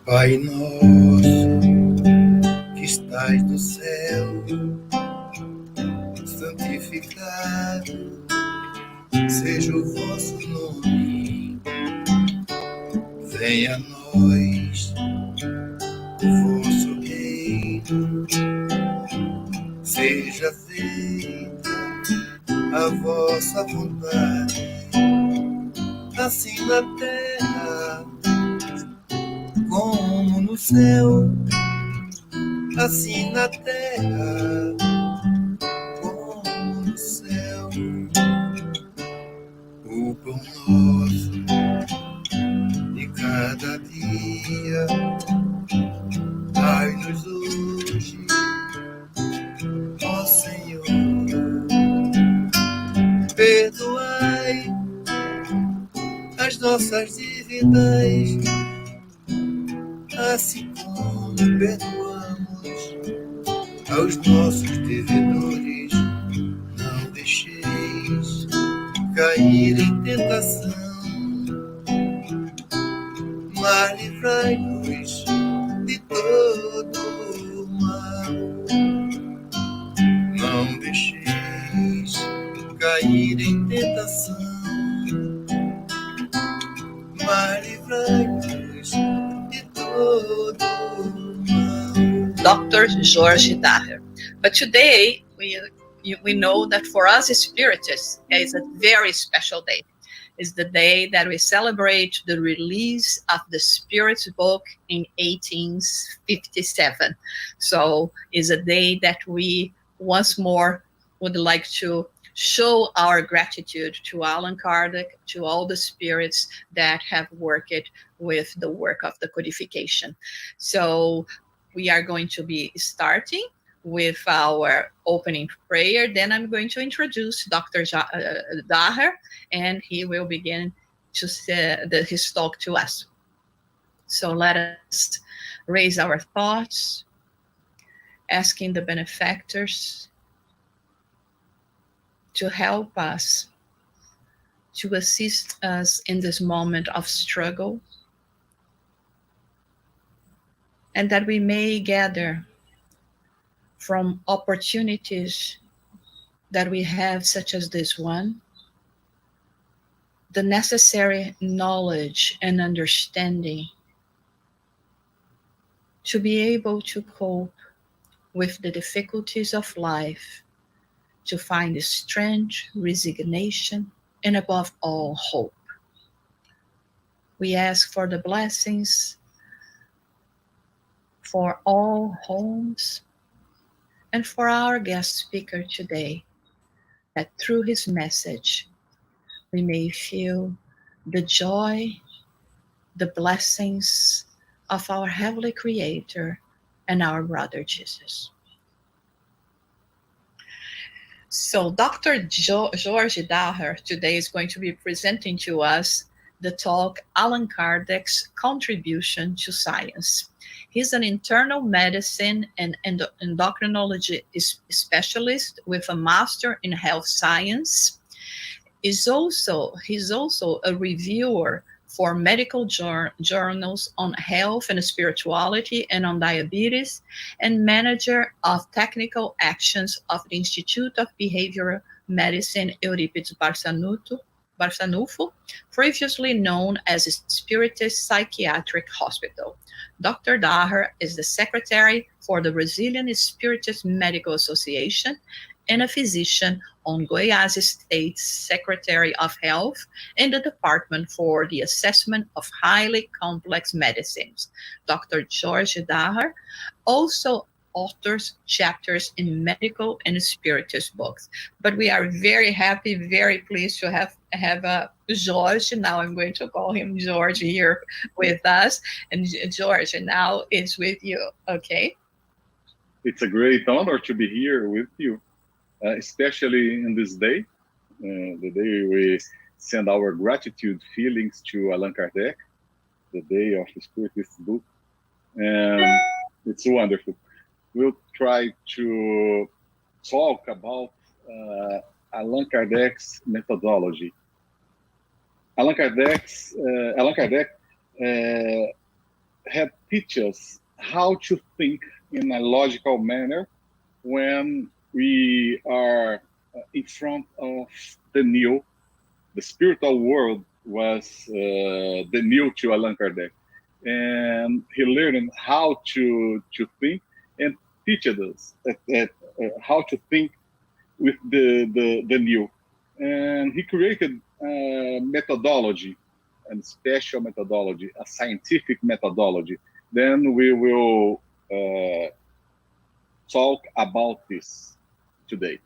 Pai nosso, que estais no céu, santificado seja o vosso nome. Venha a nós o vosso reino, seja feita a vossa vontade, assim na terra como no céu, assim na terra como no céu. O pão nosso de cada dia dai-nos hoje, ó Senhor. Perdoai as nossas dívidas, assim como perdoamos aos nossos devedores. Não deixeis cair em tentação, mas livrai-nos de todo o mal. Não deixeis cair em tentação, mas livrai-nos de todo o mal. Dr. Jorge Daher. But today we know that for us Spiritists, it's a very special day. It's the day that we celebrate the release of the Spirit's book in 1857. So it's a day that we once more would like to show our gratitude to Allan Kardec, to all the spirits that have worked with the work of the codification. So we are going to be starting with our opening prayer. Then I'm going to introduce Dr. Daher, and he will begin to say his talk to us. So let us raise our thoughts, asking the benefactors to help us, to assist us in this moment of struggle, and that we may gather from opportunities that we have, such as this one, the necessary knowledge and understanding to be able to cope with the difficulties of life, to find strength, resignation, and above all, hope. We ask for the blessings for all homes and for our guest speaker today, that through his message, we may feel the joy, the blessings of our Heavenly Creator and our brother Jesus. So Dr. Jorge Daher today is going to be presenting to us the talk, Allan Kardec's Contribution to Science. He's an internal medicine and endocrinology specialist with a master in health science. He's also a reviewer for medical journals on health and spirituality and on diabetes, and manager of technical actions of the Institute of Behavioral Medicine Euripides Barçanufo, previously known as Spiritist Psychiatric Hospital. Dr. Daher is the secretary for the Brazilian Spiritist Medical Association and a physician on Goiás State's Secretary of Health in the Department for the Assessment of Highly Complex Medicines. Dr. Jorge Daher also authors chapters in medical and spiritist books. But we are very happy, very pleased to have Jorge. Now I'm going to call him Jorge here with us. And Jorge, now it's with you, okay? It's a great honor to be here with you, especially in this day, the day we send our gratitude feelings to Allan Kardec. the day of the Spiritist book, and it's wonderful. We'll try to talk about Allan Kardec's methodology. Allan Kardec had teach us how to think in a logical manner when we are in front of the new. The spiritual world was the new to Allan Kardec, and he learned how to think and teach us how to think with the new. And he created a methodology, a special methodology, a scientific methodology. Then we will talk about this today.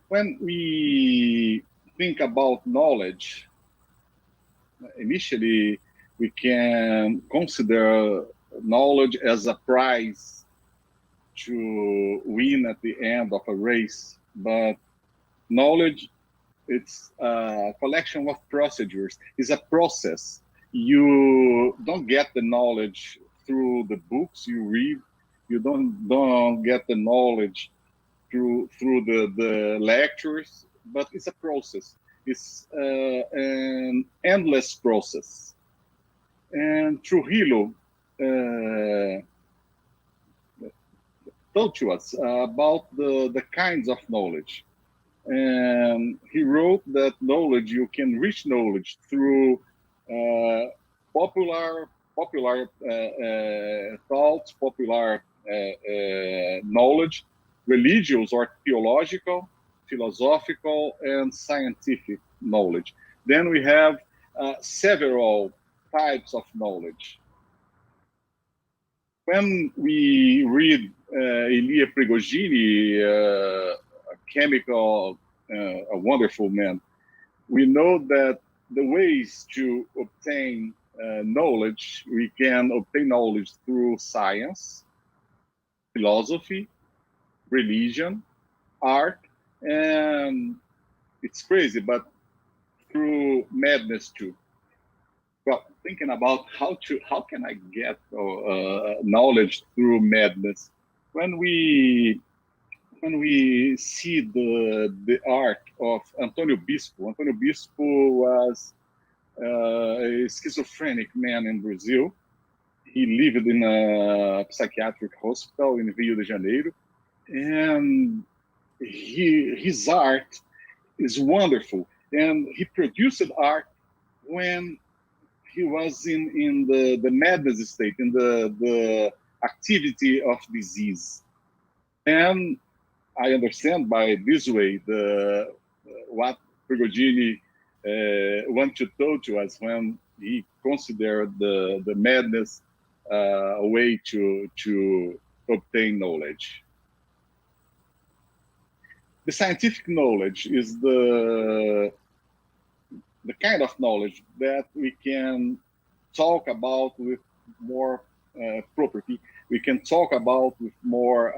When we think about knowledge, initially we can consider knowledge as a prize to win at the end of a race, but knowledge, it's a collection of procedures. It's a process. You don't get the knowledge through the books you read. You don't get the knowledge through the lectures, but it's a process. It's an endless process. And Trujillo told to us about the kinds of knowledge. And he wrote that knowledge, you can reach knowledge through popular thoughts, popular knowledge, religious or theological, philosophical, and scientific knowledge. Then we have several types of knowledge. When we read Elia Prigogine, a chemical, a wonderful man, we know that the ways to obtain knowledge, we can obtain knowledge through science, philosophy, religion, art, and it's crazy, but through madness too. Well, thinking about how can I get knowledge through madness? When we see the art of Antônio Bispo. Antônio Bispo was a schizophrenic man in Brazil. He lived in a psychiatric hospital in Rio de Janeiro, and his art is wonderful. And he produced art when he was in the madness state, in the activity of disease. And I understand by this way what Prigogine wanted to tell to us when he considered the madness a way to obtain knowledge. The scientific knowledge is the kind of knowledge that we can talk about with more property. We can talk about with more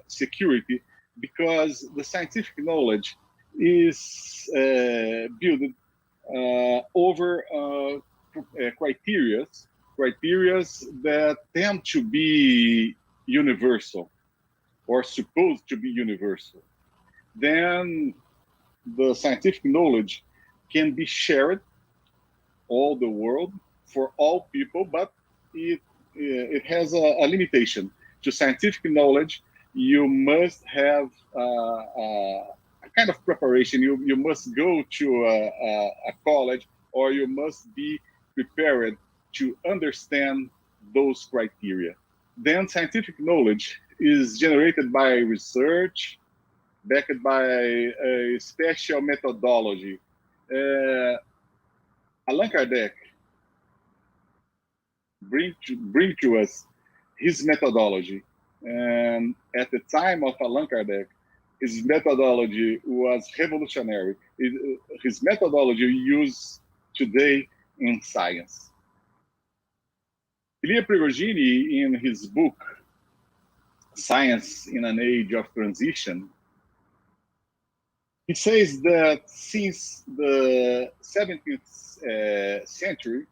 security, because the scientific knowledge is built over criteria that tend to be universal or supposed to be universal. Then the scientific knowledge can be shared all the world for all people, but it has a limitation. To scientific knowledge, you must have a kind of preparation. You must go to a college, or you must be prepared to understand those criteria. Then scientific knowledge is generated by research, backed by a special methodology. Allan Kardec bring to us his methodology. And at the time of Allan Kardec, his methodology was revolutionary. His methodology used today in science. Elia Prigogine, in his book, Science in an Age of Transition, he says that since the 17th century,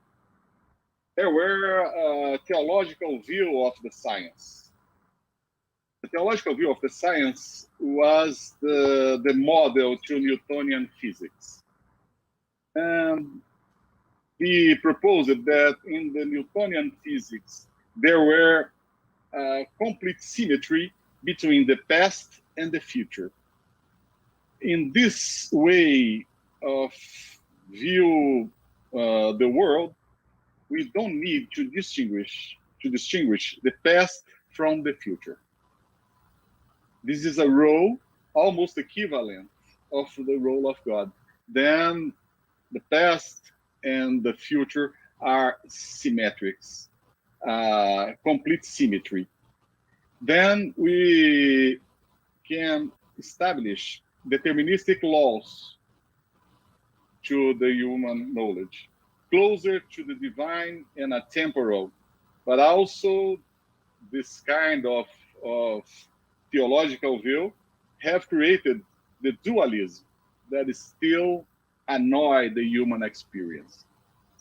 there were a theological view of the science. The theological view of the science was the model to Newtonian physics. And he proposed that in the Newtonian physics, there were complete symmetry between the past and the future. In this way of view the world, we don't need to distinguish the past from the future. This is a role almost equivalent of the role of God. Then the past and the future are symmetrics, complete symmetry. Then we can establish deterministic laws to the human knowledge, closer to the divine and atemporal, but also this kind of theological view have created the dualism that is still annoy the human experience.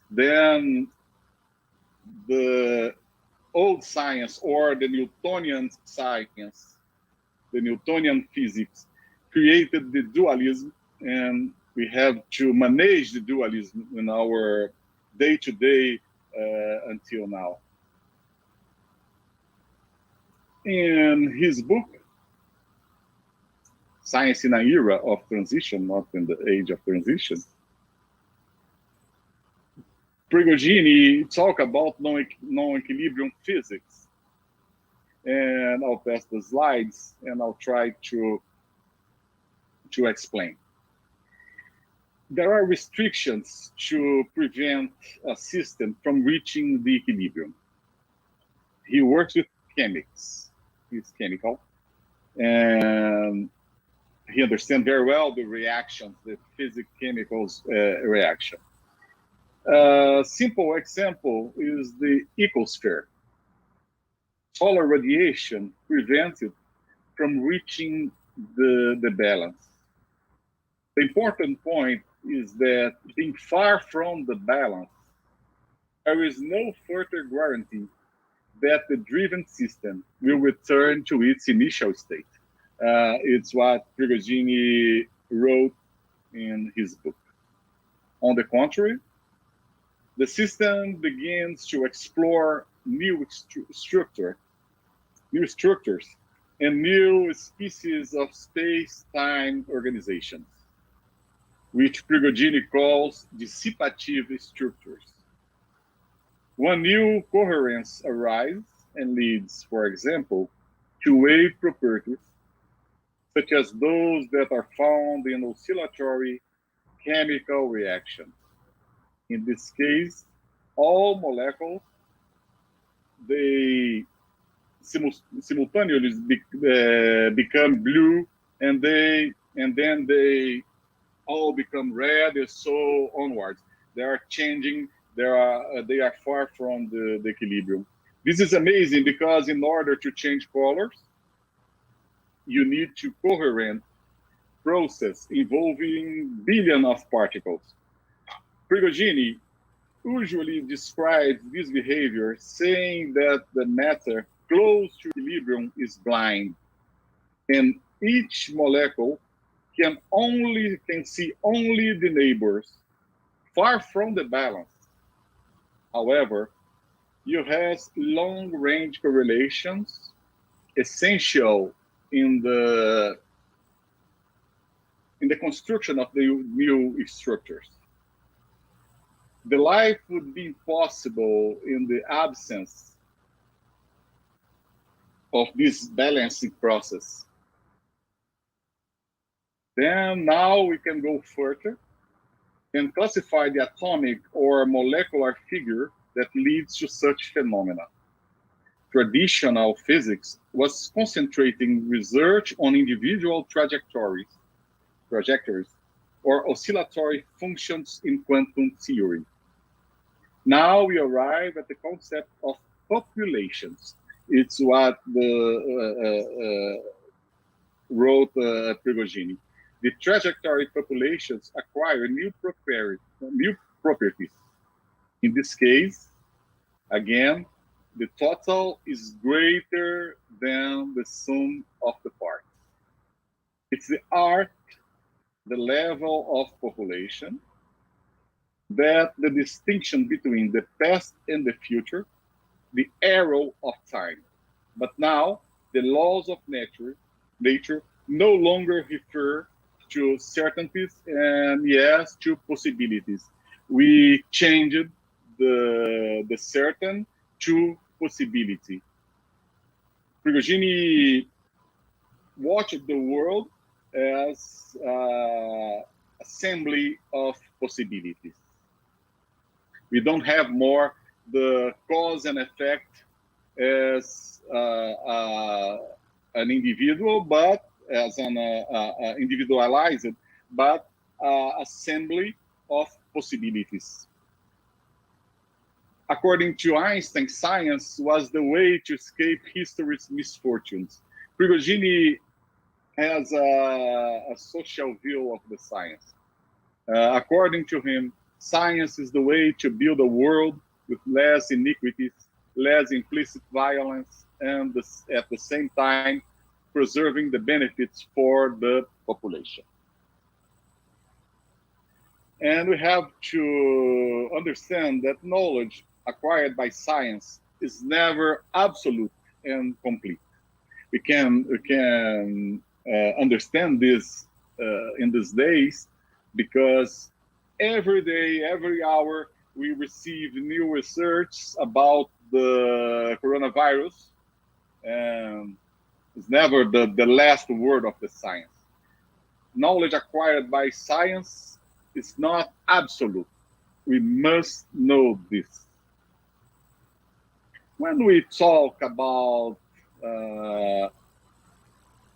Then the old science or the Newtonian science, the Newtonian physics, created the dualism, and we have to manage the dualism in our day-to-day until now. In his book, Science in an Era of Transition, not in the Age of Transition, Prigogine talk about non-equilibrium physics. And I'll pass the slides and I'll try to explain. There are restrictions to prevent a system from reaching the equilibrium. He works with chemics. He's chemical. And he understands very well the reactions, the physics-chemicals reaction. A simple example is the ecosphere. Solar radiation prevents it from reaching the balance. The important point is that being far from the balance, there is no further guarantee that the driven system will return to its initial state. It's what Prigogine wrote in his book. On the contrary, the system begins to explore new structures and new species of space-time organizations, which Prigogine calls dissipative structures. One new coherence arises and leads, for example, to wave properties, such as those that are found in oscillatory chemical reactions. In this case, all molecules, they simultaneously become blue, and then they all become red, and so onwards. They are changing. They are far from the equilibrium. This is amazing because in order to change colors, you need to coherent process involving billions of particles. Prigogine usually describes this behavior saying that the matter close to equilibrium is blind, and each molecule can see only the neighbors far from the balance. However, you have long-range correlations essential in the construction of the new structures. The life would be impossible in the absence of this balancing process. Then now we can go further and classify the atomic or molecular figure that leads to such phenomena. Traditional physics was concentrating research on individual trajectories, or oscillatory functions in quantum theory. Now we arrive at the concept of populations. It's what wrote Prigogine. The trajectory populations acquire new properties. In this case, Again, the total is greater than the sum of the parts. It's the art, the level of population, that the distinction between the past and the future, the arrow of time. But now, the laws of nature no longer refer to certainties and yes, to possibilities. We changed the certain to possibility. Prigogine watched the world as assembly of possibilities. We don't have more the cause and effect as an individual, but as an individualized, but assembly of possibilities. According to Einstein, science was the way to escape history's misfortunes. Prigogine has a social view of the science. According to him, science is the way to build a world with less iniquities, less implicit violence, and at the same time, preserving the benefits for the population. And we have to understand that knowledge acquired by science is never absolute and complete. We can understand this in these days because every day, every hour, we receive new research about the coronavirus, and it's never the last word of the science. Knowledge acquired by science is not absolute. We must know this. When we talk about the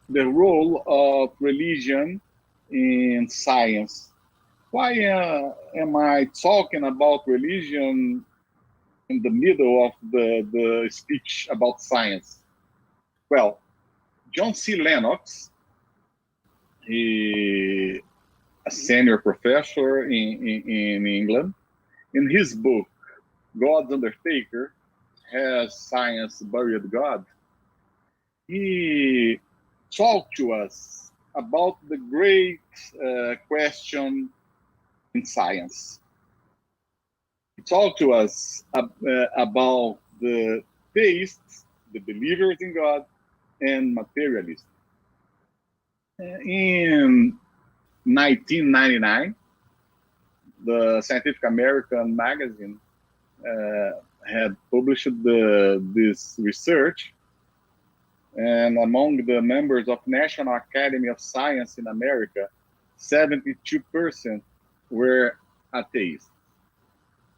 role of religion in science, why am I talking about religion in the middle of the speech about science? Well, John C. Lennox, he a senior professor in England, in his book, God's Undertaker, Has Science Buried God? He talked to us about the great question in science. He talked to us about the theists, the believers in God, and materialists. In 1999, the Scientific American magazine had published this research, and among the members of National Academy of Science in America, 72% were atheists.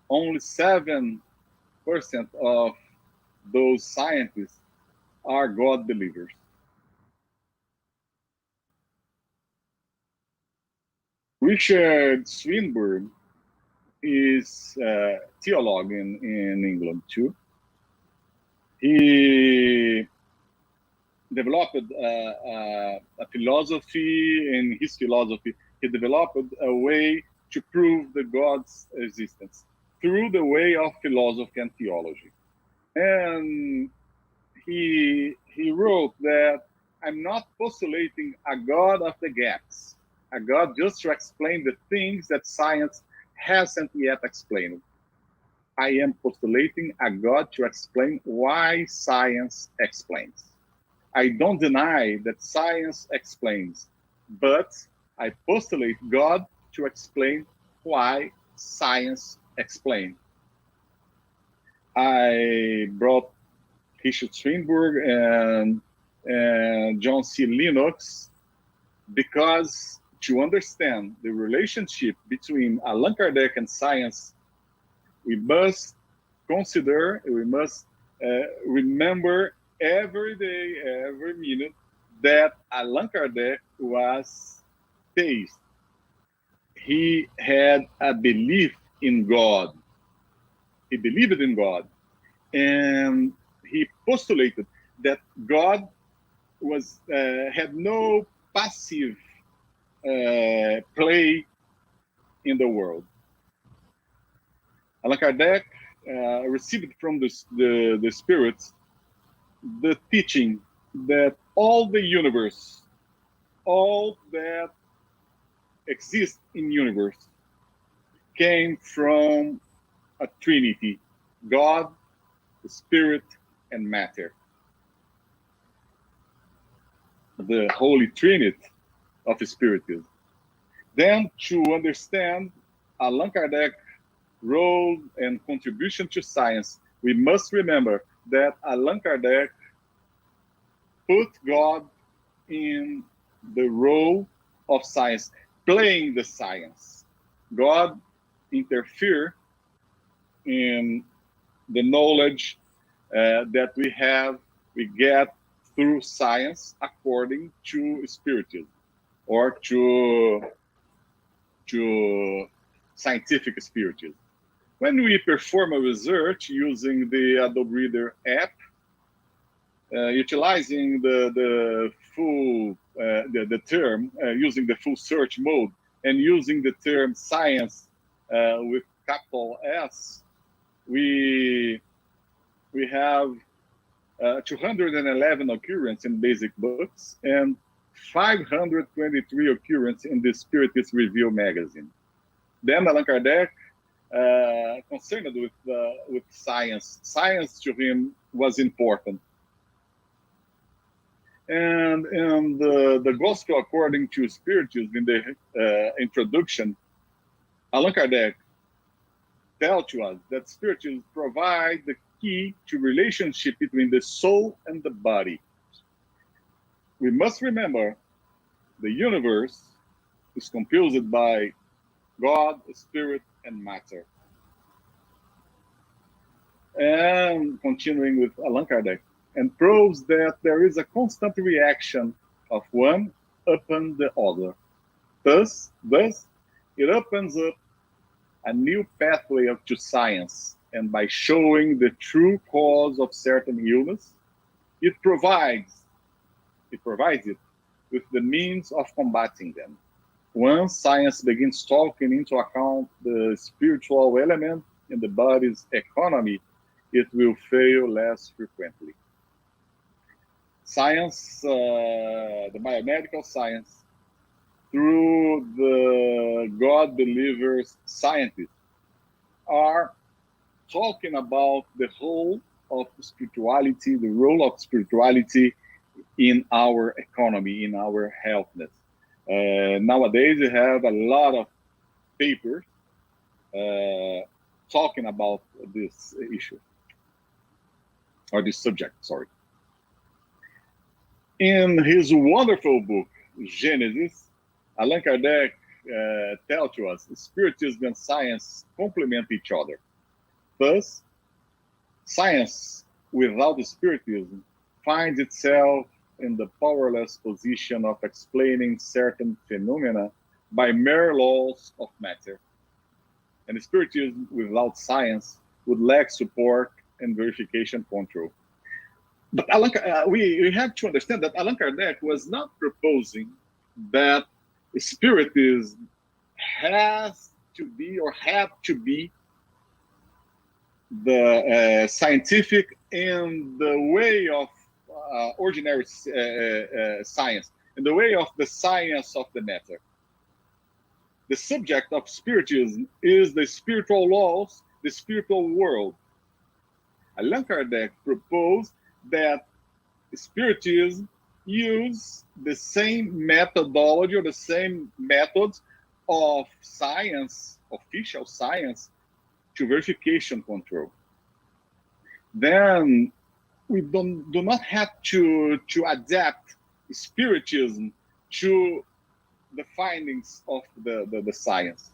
Only 7% of those scientists are God believers. Richard Swinburne is a theologue in England too. He developed a philosophy. In his philosophy, he developed a way to prove the God's existence through the way of philosophy and theology. And he wrote that I'm not postulating a God of the gaps, a God just to explain the things that science hasn't yet explained. I am postulating a God to explain why science explains. I don't deny that science explains, but I postulate God to explain why science explains. I brought Richard Swinburne and John C. Lennox because to understand the relationship between Allan Kardec and science, we must consider, we must remember every day, every minute, that Allan Kardec was theist. He had a belief in God. He believed in God. And he postulated that God was had no passive play in the world. Allan Kardec received from the spirits the teaching that all the universe, all that exists in universe, came from a trinity: God, the spirit, and matter. The Holy Trinity of Spiritism. Then, to understand Allan Kardec's role and contribution to science, we must remember that Allan Kardec put God in the role of science, playing the science. God interfered in the knowledge that we get through science according to Spiritism or to scientific Spiritism. When we perform a research using the Adobe Reader app, utilizing the full the term, using the full search mode, and using the term science with capital S, we have 211 occurrences in basic books and 523 occurrences in the Spiritist Review magazine. Then Allan Kardec, concerned with science to him was important. And in the Gospel according to Spiritism, in the introduction, Allan Kardec tells to us that Spiritism provides the key to relationship between the soul and the body. We must remember the universe is composed by God, Spirit, and matter. And continuing with Allan Kardec, and proves that there is a constant reaction of one upon the other. Thus, it opens up a new pathway to science, and by showing the true cause of certain illness, it provides it with the means of combating them. Once science begins taking into account the spiritual element in the body's economy, it will fail less frequently. Science, the biomedical science, through the God believers scientists, are talking about the whole of spirituality, the role of spirituality in our economy, in our healthness. Nowadays, you have a lot of papers talking about this issue, or this subject, sorry. In his wonderful book, Genesis, Allan Kardec tells to us Spiritism and science complement each other. Thus, science without Spiritism finds itself in the powerless position of explaining certain phenomena by mere laws of matter. And Spiritism without science would lack support and verification control. But we have to understand that Allan Kardec was not proposing that Spiritism has to be or had to be the scientific in the way of ordinary science, in the way of the science of the matter. The subject of Spiritism is the spiritual laws, the spiritual world. Allan Kardec proposed that Spiritism use the same methodology or the same methods of science, official science, to verification control. Then we do not have to adapt Spiritism to the findings of the science.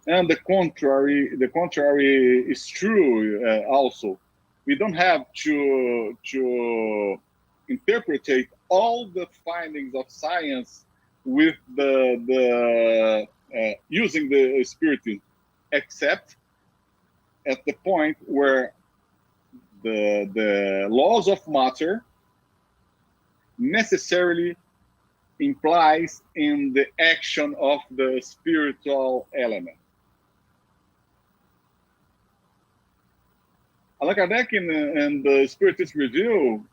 And the contrary is true also. We don't have to interpret all the findings of science with the using the Spiritism, except at the point where the laws of matter necessarily implies in the action of the spiritual element. Allan Kardec in the Spiritist Review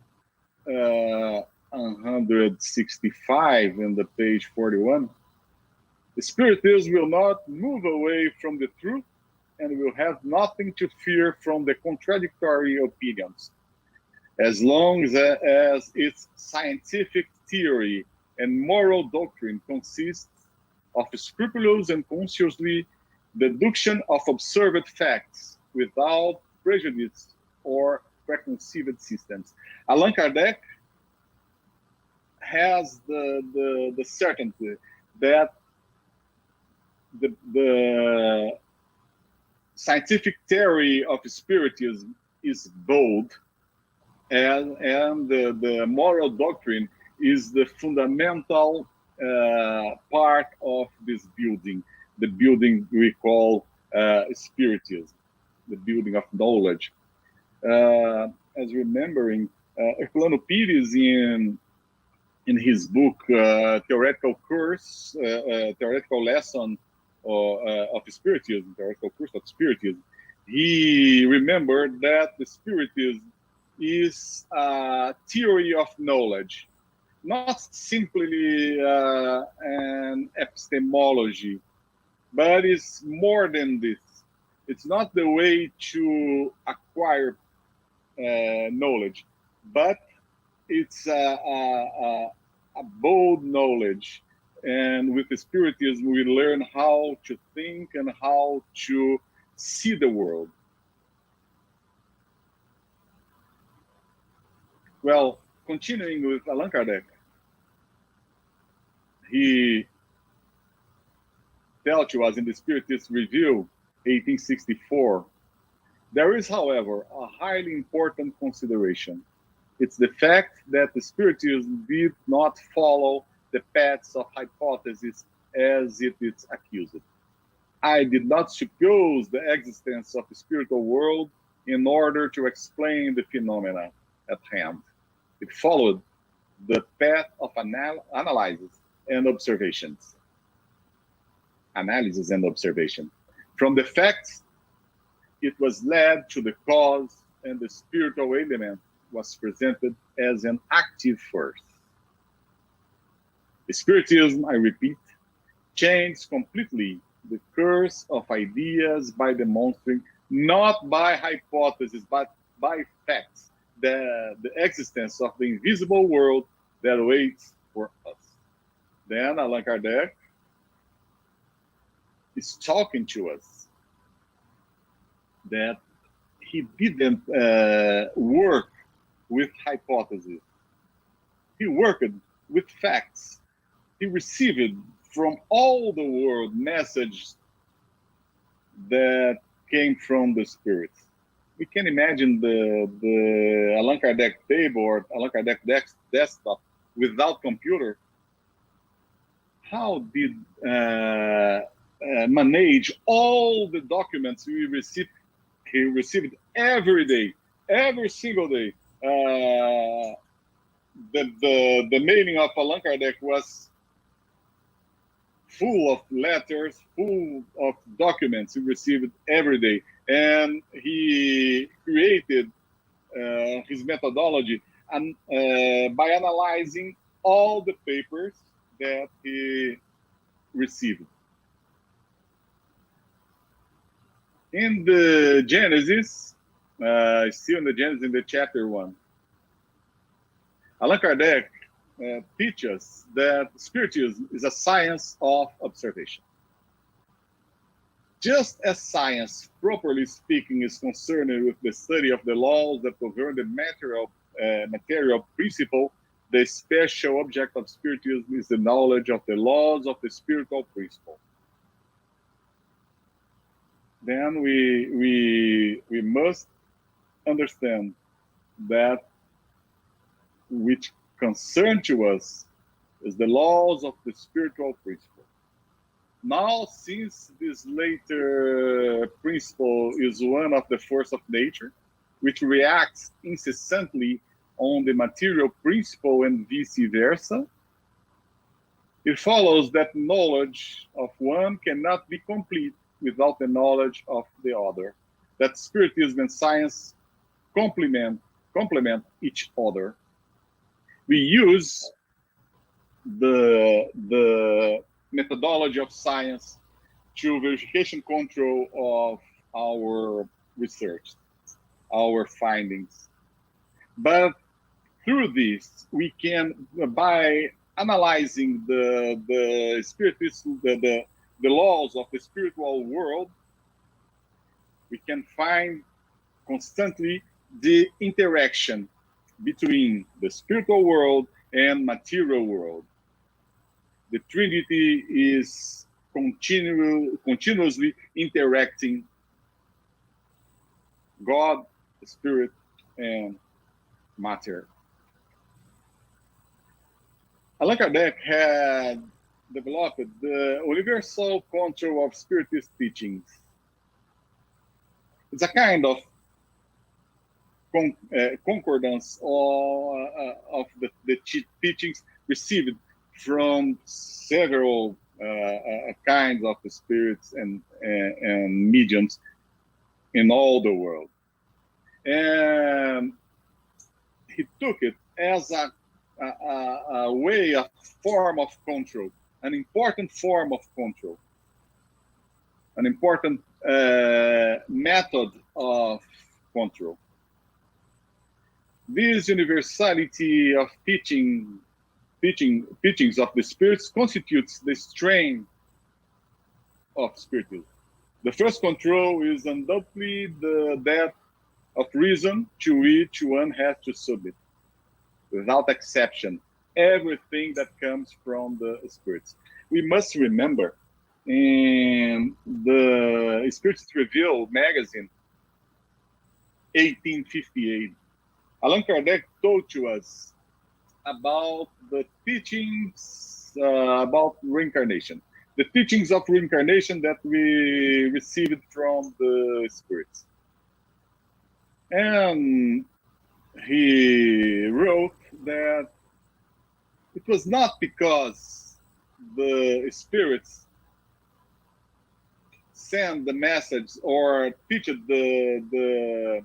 165 in the page 41, the Spiritists will not move away from the truth and will have nothing to fear from the contradictory opinions, as long as its scientific theory and moral doctrine consists of scrupulous and consciously deduction of observed facts without prejudice or preconceived systems. Allan Kardec has the certainty that the scientific theory of Spiritism is bold, and the moral doctrine is the fundamental part of this building, the building we call Spiritism, the building of knowledge. As remembering, Herculano Pires in his book Theoretical Course, Theoretical Lesson of Spiritism, Theoretical Course of Spiritism, he remembered that the Spiritism is a theory of knowledge, not simply an epistemology, but it's more than this. It's not the way to acquire knowledge, but it's a bold knowledge. And with the Spiritism, we learn how to think and how to see the world. Well, continuing with Allan Kardec, he tells to us in the Spiritist Review, 1864, there is, however, a highly important consideration. It's the fact that the Spiritism did not follow the paths of hypothesis as it is accused. I did not suppose the existence of the spiritual world in order to explain the phenomena at hand. It followed the path of analysis and observations. Analysis and observation. From the facts, it was led to the cause, and the spiritual element was presented as an active force. The Spiritism, I repeat, changed completely the course of ideas by demonstrating, not by hypothesis, but by facts, the existence of the invisible world that waits for us. Then Allan Kardec is talking to us that he didn't work with hypotheses. He worked with facts. He received from all the world messages that came from the spirits. We can imagine the Allan Kardec table or Allan Kardec desktop without computer. How did manage all the documents we received? He received every day, every single day. The mailing of Allan Kardec was full of letters, full of documents he received every day. And he created his methodology by analyzing all the papers that he received. In the Genesis, still in the Genesis, in the chapter 1, Allan Kardec teaches that Spiritism is a science of observation. Just as science, properly speaking, is concerned with the study of the laws that govern the material principle, the special object of Spiritism is the knowledge of the laws of the spiritual principle. Then we must understand that which concern to us is the laws of the spiritual principle. Now, since this later principle is one of the force of nature, which reacts incessantly on the material principle and vice versa, it follows that knowledge of one cannot be complete without the knowledge of the other. That Spiritism and science complement each other. We use the methodology of science to verification control of our research, our findings. But through this, we can, by analyzing the spiritist, the laws of the spiritual world, we can find constantly the interaction between the spiritual world and material world. The Trinity is continuously interacting: God, the Spirit, and matter. Allan Kardec had developed the universal control of spiritist teachings. It's a kind of concordance of the teachings received from several kinds of the spirits and mediums in all the world. And he took it as a way, a form of control, an important form of control, an important method of control. This universality of teachings of the spirits constitutes the strength of spiritism. The first control is undoubtedly that of reason to which one has to submit, without exception, everything that comes from the spirits. We must remember in the Spiritist Review magazine, 1858, Allan Kardec told to us about the teachings about reincarnation, the teachings of reincarnation that we received from the spirits. And he wrote that it was not because the spirits send the message or teach the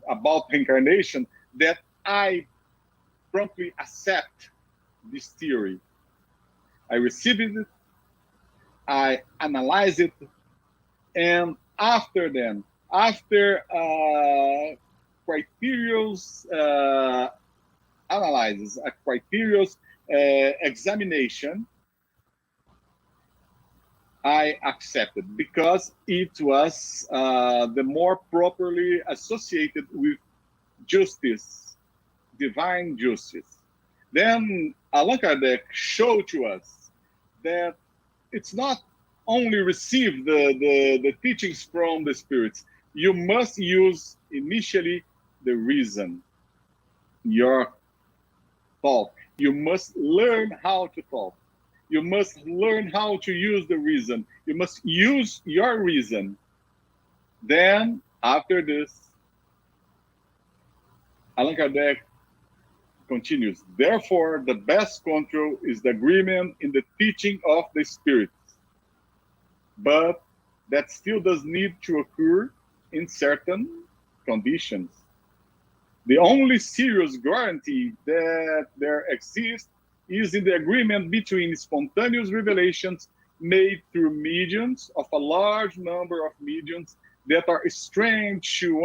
about reincarnation that I promptly accept this theory. I received it, I analyze it, and after criterious analysis, a criterious examination, I accepted because it was the more properly associated with justice, divine justice. Then Allan Kardec showed to us that it's not only receive the teachings from the spirits. You must use initially the reason, your thought. You must learn how to talk. You must learn how to use the reason. You must use your reason. Then, after this, Allan Kardec continues. Therefore, the best control is the agreement in the teaching of the spirits. But that still does need to occur in certain conditions. The only serious guarantee that there exists is in the agreement between spontaneous revelations made through mediums of a large number of mediums that are strange to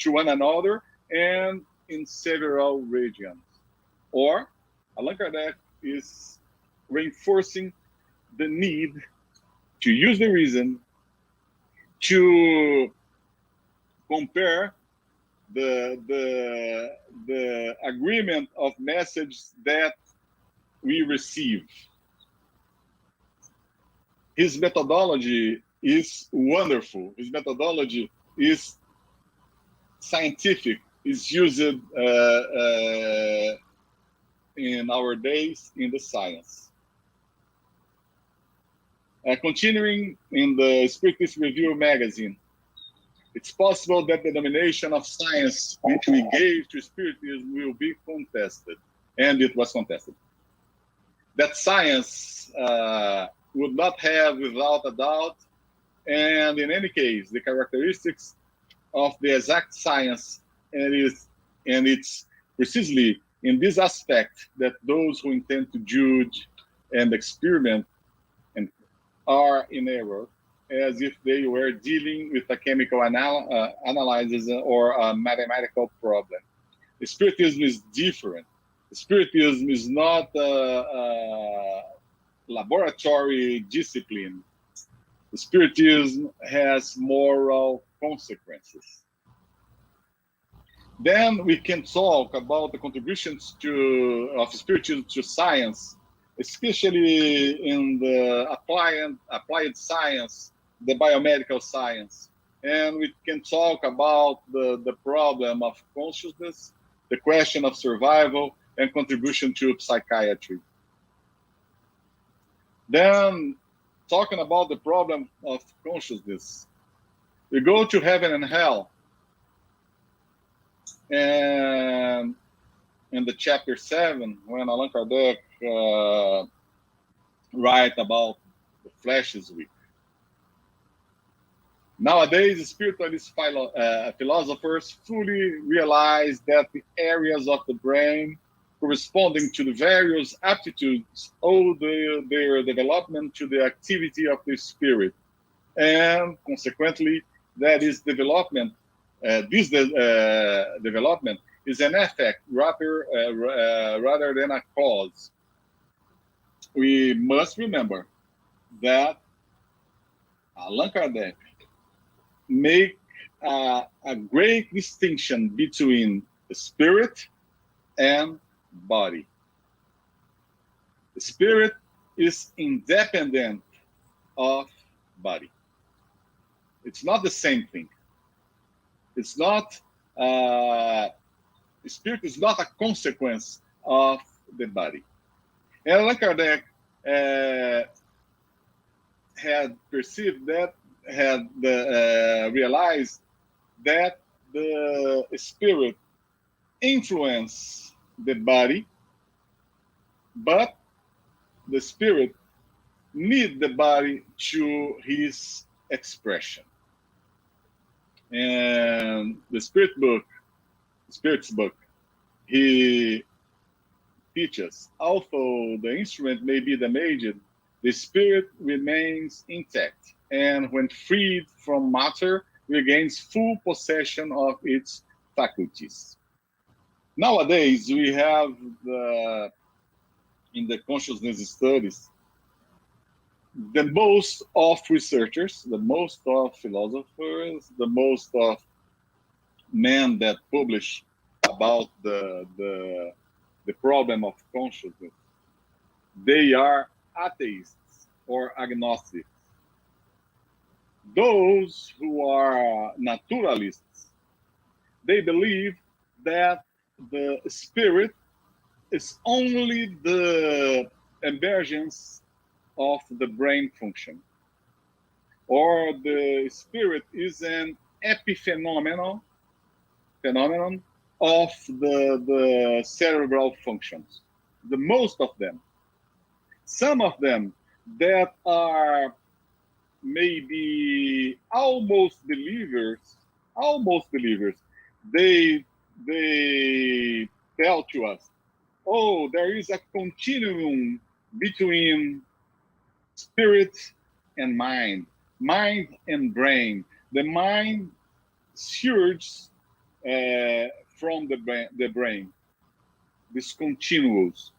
one another and in several regions. Or, Allan Kardec is reinforcing the need to use the reason to compare the agreement of messages that we receive. His methodology is wonderful. His methodology is scientific. Is used in our days in the science. Continuing in the Spiritist Review magazine, it's possible that the domination of science which we gave to Spiritism will be contested, and it was contested. That science would not have, without a doubt, and in any case, the characteristics of the exact science and it's precisely in this aspect that those who intend to judge and experiment and are in error, as if they were dealing with a chemical analysis or a mathematical problem. Spiritism is different. Spiritism is not a laboratory discipline. Spiritism has moral consequences. Then we can talk about the contributions of Spiritism to science, especially in the applied science, the biomedical science. And we can talk about the problem of consciousness, the question of survival, and contribution to psychiatry. Then, talking about the problem of consciousness, we go to heaven and hell. And in the chapter 7, when Allan Kardec write about the flesh is weak. Nowadays, spiritualist philosophers fully realize that the areas of the brain corresponding to the various aptitudes owe their development to the activity of the spirit. And consequently, that is development. This development is an effect rather than a cause. We must remember that Allan Kardec make a great distinction between the spirit and body. The spirit is independent of body. It's not the same thing. It's not, the spirit is not a consequence of the body. And Allan Kardec had perceived that, realized that the spirit influences the body, but the spirit needs the body to his expression. And the Spirit's book, he teaches, although the instrument may be damaged, the spirit remains intact, and when freed from matter, regains full possession of its faculties. Nowadays, we have in the consciousness studies, the most of researchers, the most of philosophers, the most of men that publish about the problem of consciousness, they are atheists or agnostics. Those who are naturalists, they believe that the spirit is only the emergence of the brain function, or the spirit is an epiphenomenon of the cerebral functions. The most of them. Some of them that are maybe almost believers, they tell to us, oh, there is a continuum between spirit and mind and brain. The mind surges from the brain. This continuous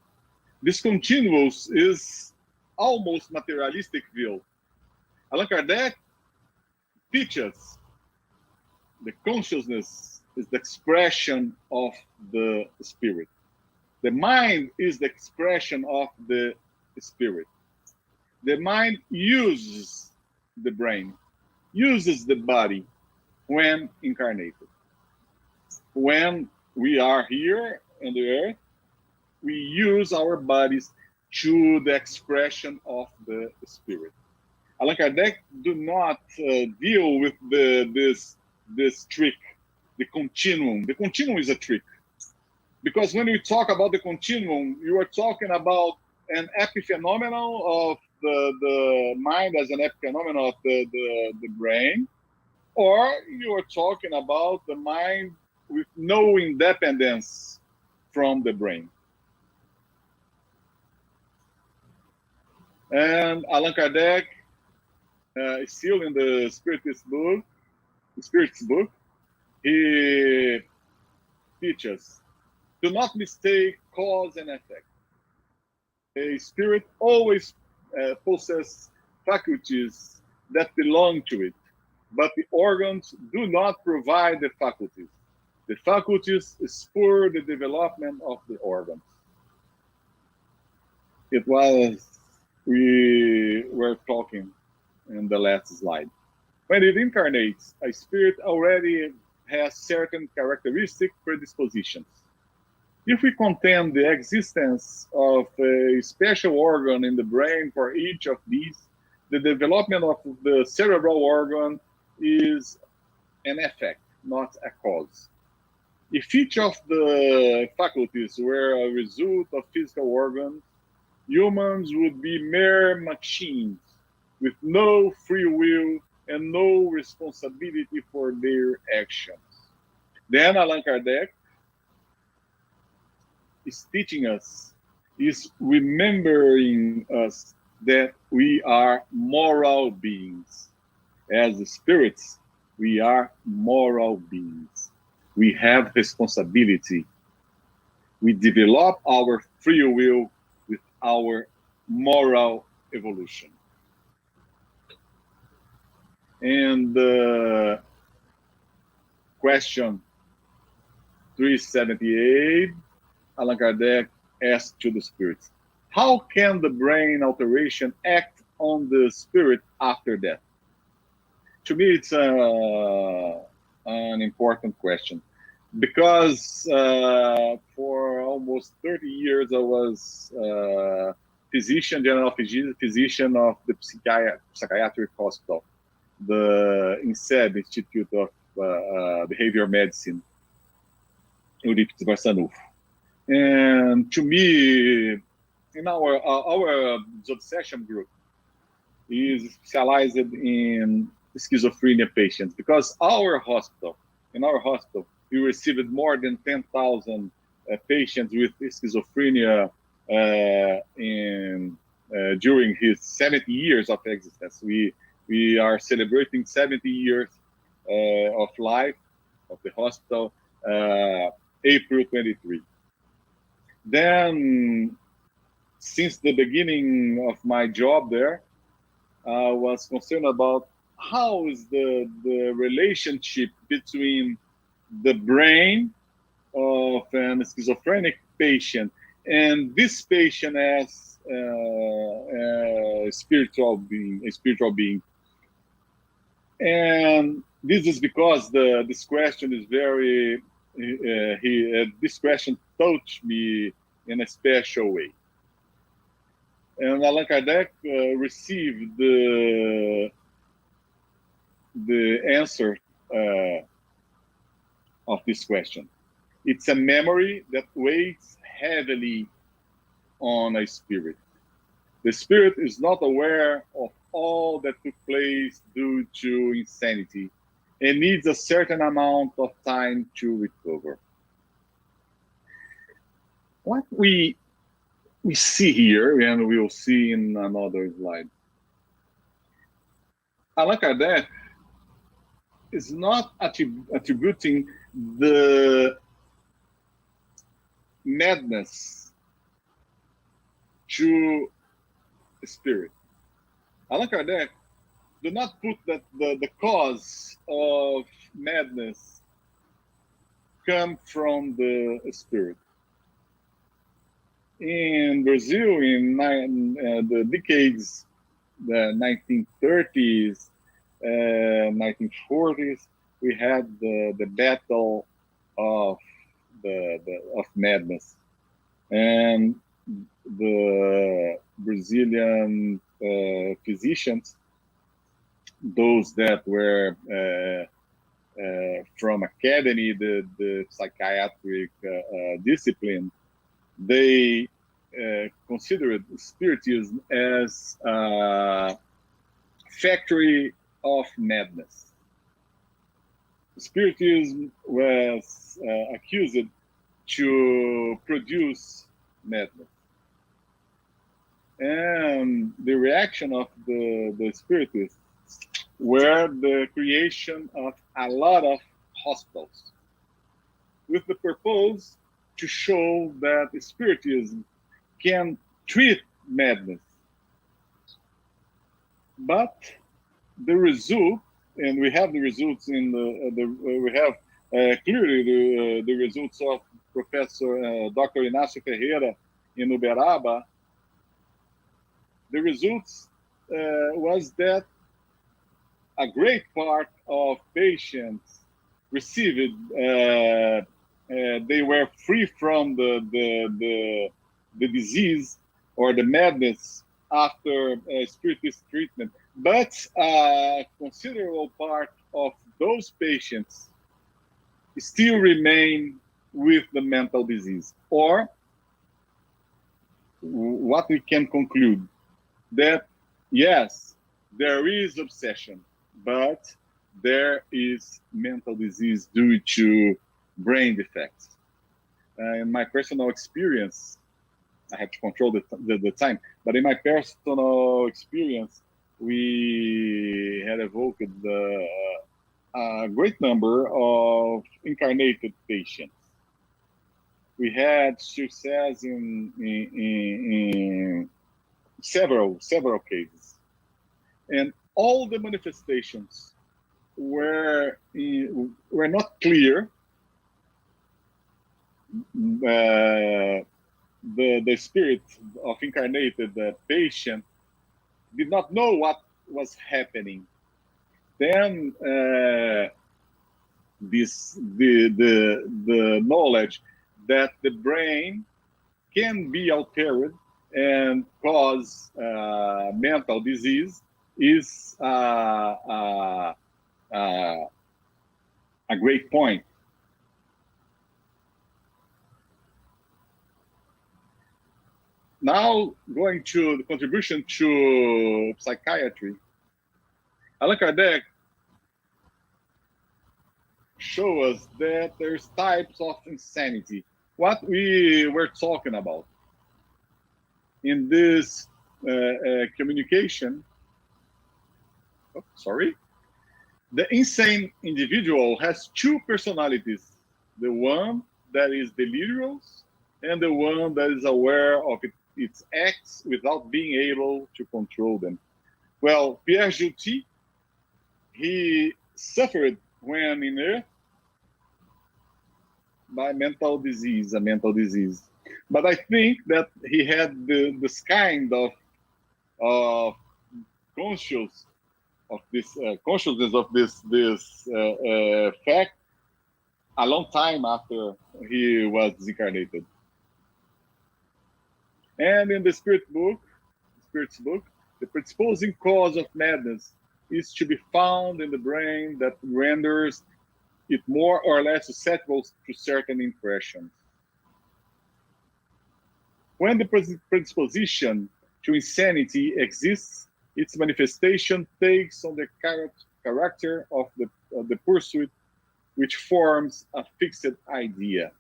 is almost materialistic view. Allan Kardec teaches the consciousness is the expression of the spirit. The mind is the expression of the spirit. The mind uses the brain, uses the body when incarnated. When we are here on the earth, we use our bodies to the expression of the spirit. Allan Kardec do not deal with this trick, the continuum. The continuum is a trick. Because when you talk about the continuum, you are talking about an epiphenomenon of the mind as an epiphenomenon of the brain, or you are talking about the mind with no independence from the brain. And Allan Kardec, still in the Spiritist book, he teaches, do not mistake cause and effect. A spirit always possesses faculties that belong to it, but the organs do not provide the faculties. The faculties spur the development of the organs. It was, we were talking in the last slide. When it incarnates, a spirit already has certain characteristic predispositions. If we contend the existence of a special organ in the brain for each of these, the development of the cerebral organ is an effect, not a cause. If each of the faculties were a result of physical organs, humans would be mere machines with no free will and no responsibility for their actions. Then Allan Kardec is teaching us, is remembering us that we are moral beings. As spirits, we are moral beings. We have responsibility. We develop our free will with our moral evolution. And question 378, Allan Kardec asked to the spirits, how can the brain alteration act on the spirit after death? To me, it's an important question, because for almost 30 years I was general physician of the psychiatric hospital, the INSEB, Institute of Behavioral Medicine, Euripides Barçanufo. And to me, in our obsession group is specialized in schizophrenia patients, because in our hospital, we received more than 10,000 patients with schizophrenia during his 70 years of existence. We are celebrating 70 years of life of the hospital, April 23. Then, since the beginning of my job there, I was concerned about how is the relationship between the brain of a schizophrenic patient and this patient as a spiritual being. And this is because this question is very, this question touched me in a special way. And Allan Kardec received the answer of this question. It's a memory that weighs heavily on a spirit. The spirit is not aware of all that took place due to insanity and needs a certain amount of time to recover. What we see here, and we will see in another slide, Allan Kardec is not attributing the madness to the spirit. Allan Kardec do not put that the cause of madness come from the spirit. In Brazil, in the decades, the 1930s, 1940s, we had the battle of madness, and the Brazilian physicians, those that were from academy, the psychiatric discipline, they considered spiritism as a factory of madness. Spiritism was accused to produce madness. And the reaction of the spiritists were the creation of a lot of hospitals with the purpose to show that spiritism can treat madness. But the result, and we have the results in we have clearly the results of Professor Dr. Inácio Ferreira in Uberaba. The results was that a great part of patients received, they were free from the disease or the madness after spiritist treatment. But a considerable part of those patients still remain with the mental disease. Or what we can conclude, that yes, there is obsession, but there is mental disease due to brain defects. In my personal experience, I have to control the time, but in my personal experience, we had evoked a great number of incarnated patients. We had success in several cases, and all the manifestations were not clear. The spirit of incarnated patient did not know what was happening. Then the knowledge that the brain can be altered and cause mental disease is a great point. Now, going to the contribution to psychiatry, Allan Kardec shows us that there's types of insanity. What we were talking about in this communication, the insane individual has two personalities, the one that is delirious and the one that is aware of its acts without being able to control them. Well, Pierre Juty, he suffered when in Earth by mental disease, a mental disease. But I think that he had this kind of consciousness of this fact a long time after he was disincarnated. And in the Spirit's book, the predisposing cause of madness is to be found in the brain that renders it more or less susceptible to certain impressions. When the predisposition to insanity exists, its manifestation takes on the character of the pursuit, which forms a fixed idea.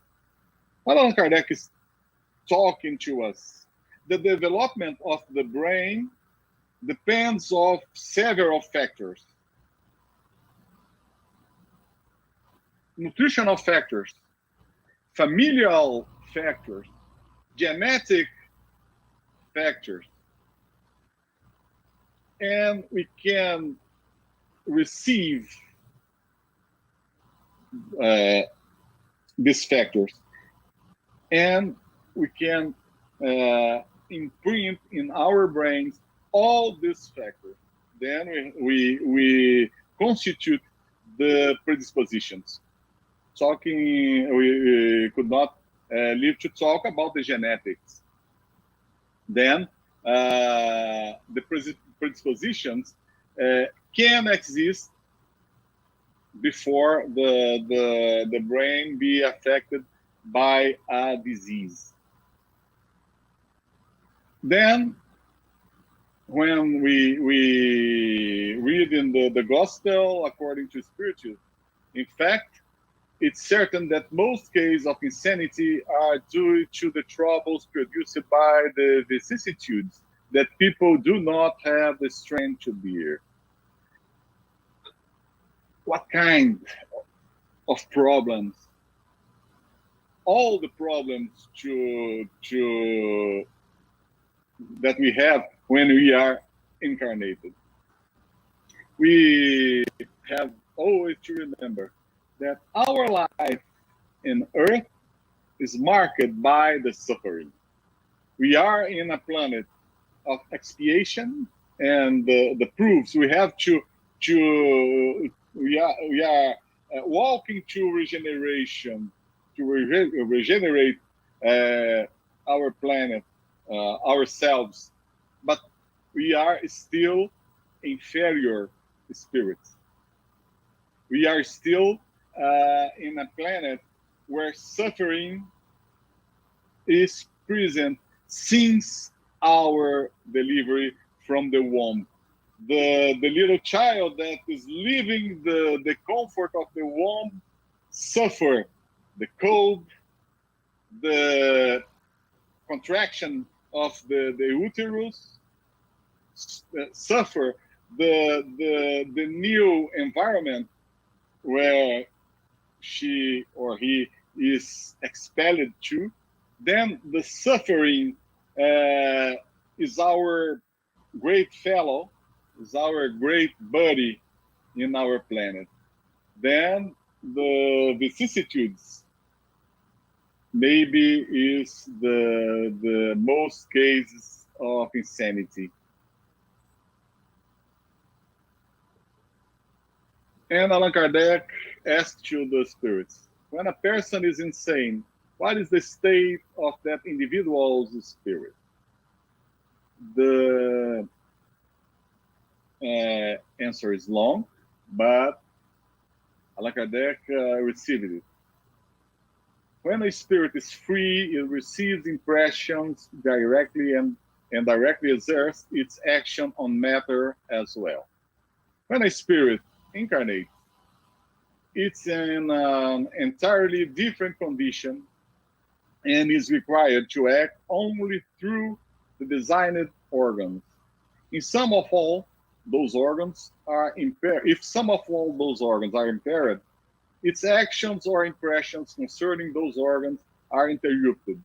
Allan Kardec is talking to us. The development of the brain depends on several factors. Nutritional factors, familial factors, genetic factors, and we can receive these factors, and we can imprint in our brains all these factors. Then we constitute the predispositions. We could not live to talk about the genetics. Then the predispositions can exist before the brain be affected by a disease. Then, when we read in the Gospel according to Spiritism, in fact, it's certain that most cases of insanity are due to the troubles produced by the vicissitudes that people do not have the strength to bear. What kind of problems? All the problems that we have when we are incarnated. We have always to remember that our life in earth is marked by the suffering. We are in a planet of expiation, and the proofs we have we are walking to regeneration, to regenerate our planet, ourselves, but we are still inferior spirits. We are still in a planet where suffering is present since our delivery from the womb. The little child that is leaving the comfort of the womb suffer the cold, the contraction of the uterus, suffer the new environment where she or he is expelled to. Then the suffering is our great fellow, is our great buddy in our planet. Then the vicissitudes maybe is the most cases of insanity. And Allan Kardec asked to the spirits, when a person is insane, what is the state of that individual's spirit? The answer is long, but Allan Kardec received it. When a spirit is free, it receives impressions directly and directly exerts its action on matter as well. When a spirit incarnates, it's in an entirely different condition and is required to act only through the designed organs. In some of all those organs are impaired. If some of all those organs are impaired, its actions or impressions concerning those organs are interrupted.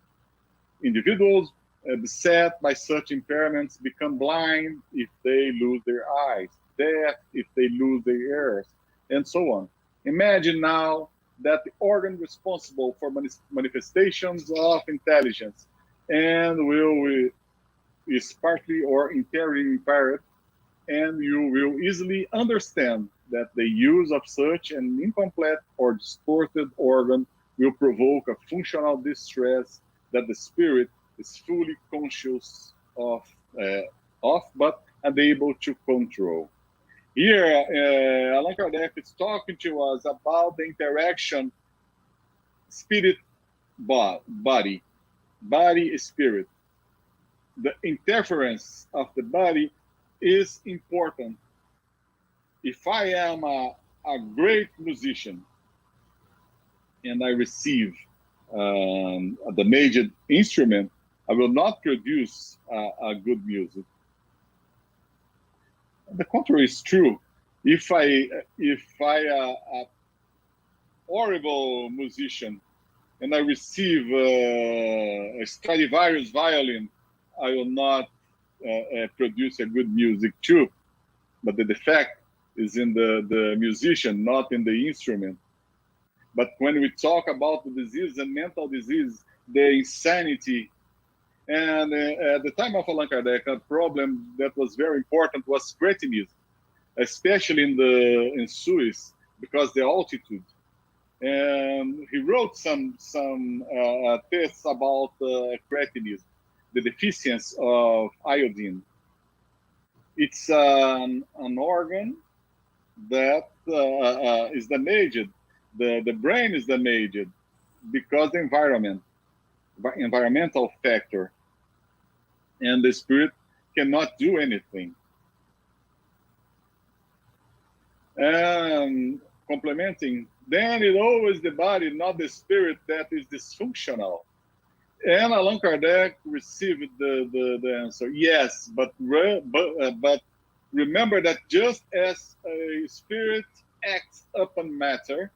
Individuals beset by such impairments become blind if they lose their eyes, deaf if they lose their ears, and so on. Imagine now that the organ responsible for manifestations of intelligence and is partly or entirely impaired, and you will easily understand that the use of such an incomplete or distorted organ will provoke a functional distress that the spirit is fully conscious of but unable to control. Here, Allan Kardec is talking to us about the interaction spirit body spirit. The interference of the body is important. If I am a great musician and I receive the major instrument, I will not produce a good music. The contrary is true. If I a horrible musician and I receive a Stradivarius violin, I will not produce a good music too. But the defect is in the musician, not in the instrument. But when we talk about the disease and mental disease, the insanity, and at the time of Allan Kardec, a problem that was very important was cretinism, especially in Swiss, because the altitude. And he wrote some tests about cretinism, the deficiency of iodine. It's an organ that is damaged. The brain is damaged because the environmental factor, and the spirit cannot do anything. And complementing then it's always the body, not the spirit, that is dysfunctional. And Allan Kardec received the answer, yes, but remember that just as a spirit acts upon matter,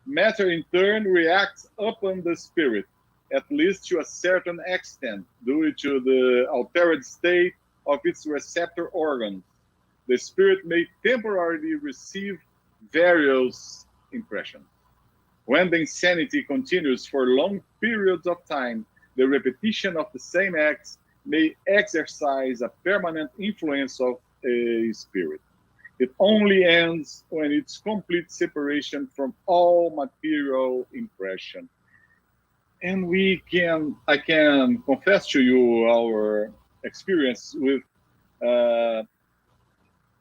matter in turn reacts upon the spirit, at least to a certain extent, due to the altered state of its receptor organs. The spirit may temporarily receive various impressions. When the insanity continues for long periods of time, the repetition of the same acts may exercise a permanent influence of a spirit. It only ends when it's complete separation from all material impression. And I can confess to you our experience with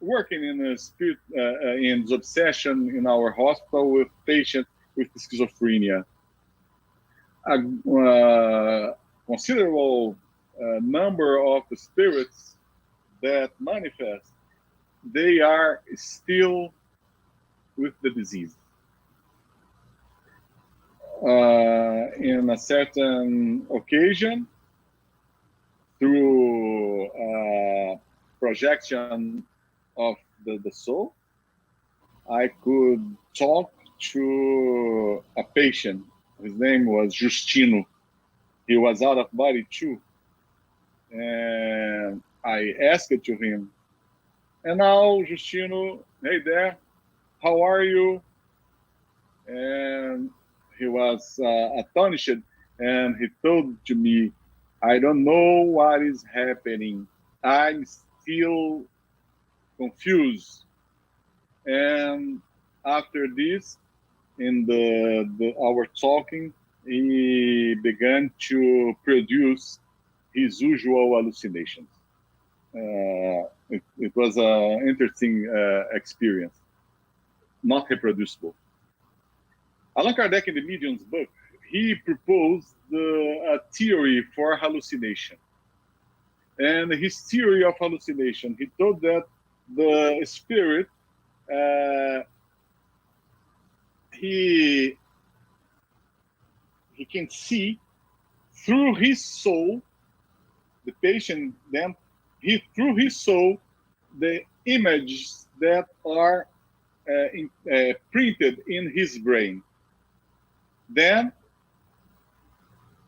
working in a spirit in obsession in our hospital with patients with schizophrenia. A considerable number of the spirits that manifest, they are still with the disease. In a certain occasion, through projection of the soul, I could talk to a patient. His name was Justino. He was out of body too. And I asked it to him, and now, Justino, hey there, how are you? And he was astonished, and he told to me, I don't know what is happening. I'm still confused. And after this, in our talking, he began to produce his usual hallucinations. It was an interesting experience, not reproducible. Allan Kardec, in the Medium's book, he proposed a theory for hallucination. And his theory of hallucination, he told that the spirit, he can see through his soul, the patient, then through his soul, the images that are printed in his brain. Then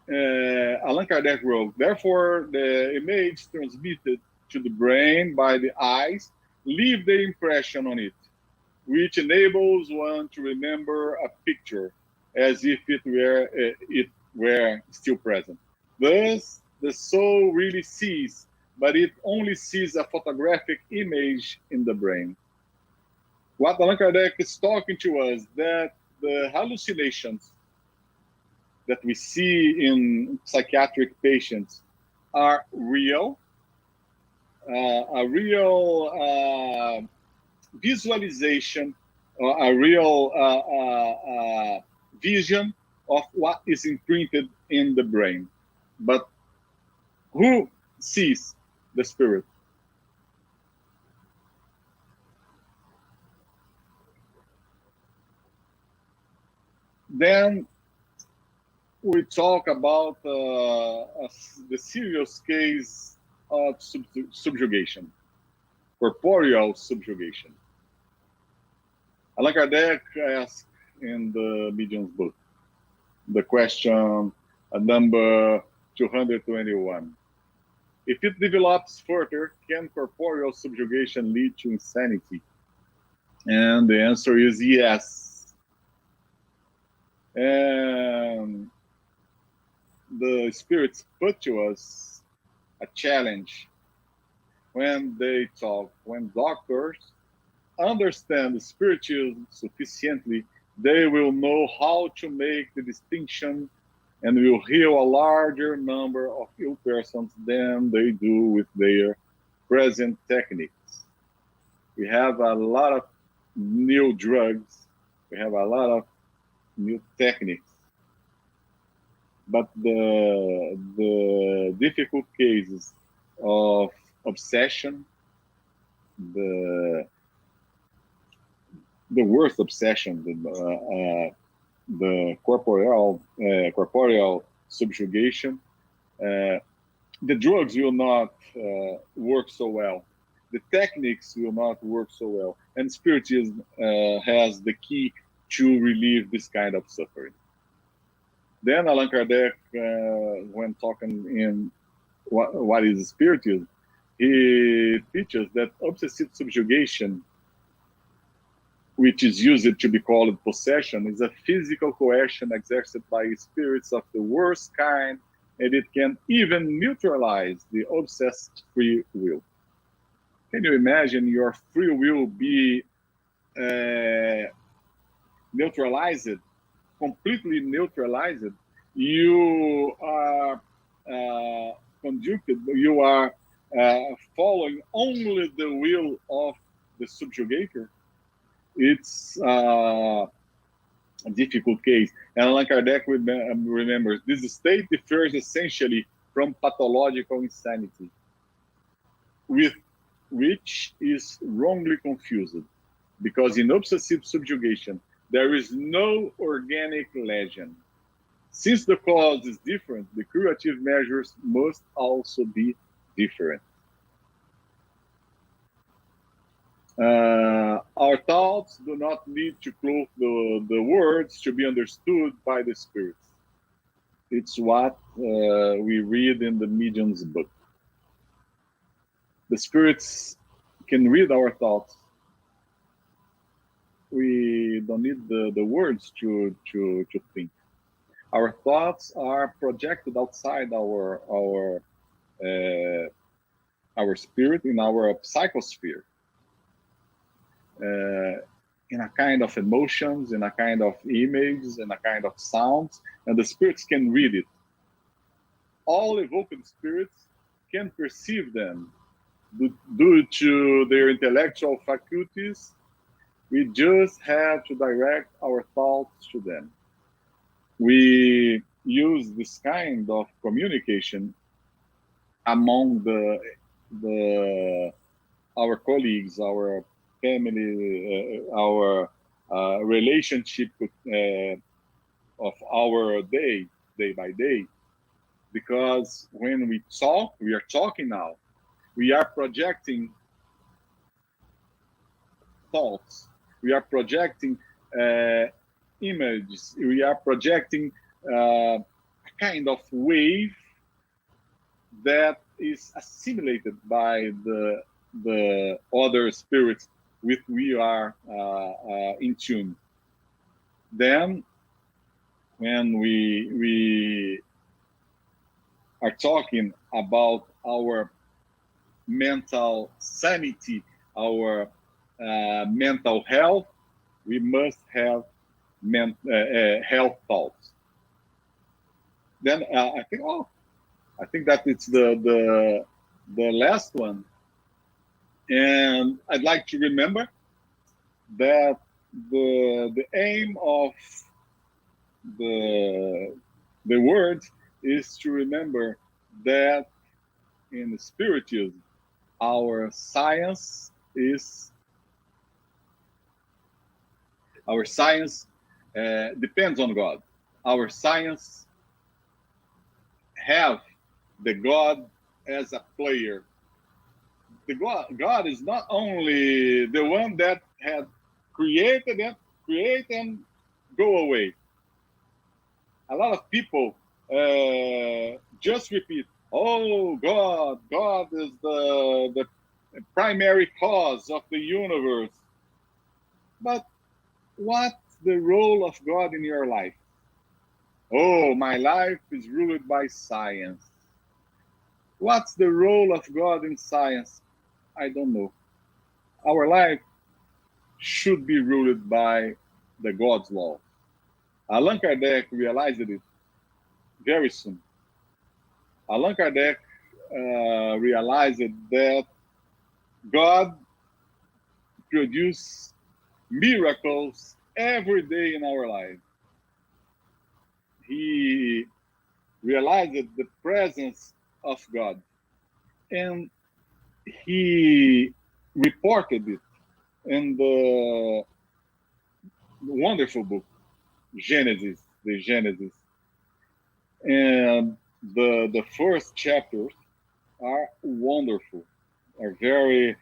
Allan Kardec wrote, therefore, the image transmitted to the brain by the eyes leave the impression on it, which enables one to remember a picture as if it were still present. Thus, the soul really sees, but it only sees a photographic image in the brain. What Allan Kardec is talking to us, that the hallucinations that we see in psychiatric patients are real, a real visualization, a real vision of what is imprinted in the brain. But who sees the spirit? Then we talk about the serious case of subjugation, corporeal subjugation. Allan Kardec asked in the Medium's book the question number 221. If it develops further, can corporeal subjugation lead to insanity? And the answer is yes. And the spirits put to us a challenge when they talk. When doctors understand the spiritualism sufficiently, they will know how to make the distinction and will heal a larger number of ill persons than they do with their present techniques. We have a lot of new drugs. We have a lot of new techniques. But the difficult cases of obsession, the the worst obsession, the corporeal subjugation. The drugs will not work so well. The techniques will not work so well. And Spiritism has the key to relieve this kind of suffering. Then Allan Kardec, when talking in what is Spiritism, he teaches that obsessive subjugation, which is used to be called possession, is a physical coercion exerted by spirits of the worst kind, and it can even neutralize the obsessed free will. Can you imagine your free will be neutralized, completely neutralized? You are conducted, you are following only the will of the subjugator. It's a difficult case. And Allan Kardec remembers this state differs essentially from pathological insanity, with which is wrongly confused, because in obsessive subjugation there is no organic lesion. Since the cause is different, the curative measures must also be different. Our thoughts do not need to clothe the words to be understood by the spirits. It's what we read in the medium's book. The spirits can read our thoughts. We don't need the words to think. Our thoughts are projected outside our spirit, in our psychosphere, in a kind of emotions, in a kind of images, in a kind of sounds, and the spirits can read it. All evoked spirits can perceive them due to their intellectual faculties. We just have to direct our thoughts to them. We use this kind of communication among our colleagues, our family, our relationship of our day by day. Because when we talk, we are talking now. We are projecting thoughts. We are projecting images. We are projecting a kind of wave that is assimilated by the other spirits with we are in tune. Then, when we are talking about our mental sanity, our mental health, we must have health thoughts. Then I think that it's the last one, and I'd like to remember that the aim of the word is to remember that in Spiritism, our science depends on God. Our science have the God as a player. The God is not only the one that had created them, create and go away. A lot of people just repeat, "Oh, God is the primary cause of the universe." But what's the role of God in your life? "Oh, my life is ruled by science." What's the role of God in science? I don't know. Our life should be ruled by the God's law. Allan Kardec realized it very soon. Allan Kardec realized that God produces miracles every day in our life. He realized the presence of God, and he reported it in wonderful book, Genesis, the Genesis. And the first chapters are wonderful, are very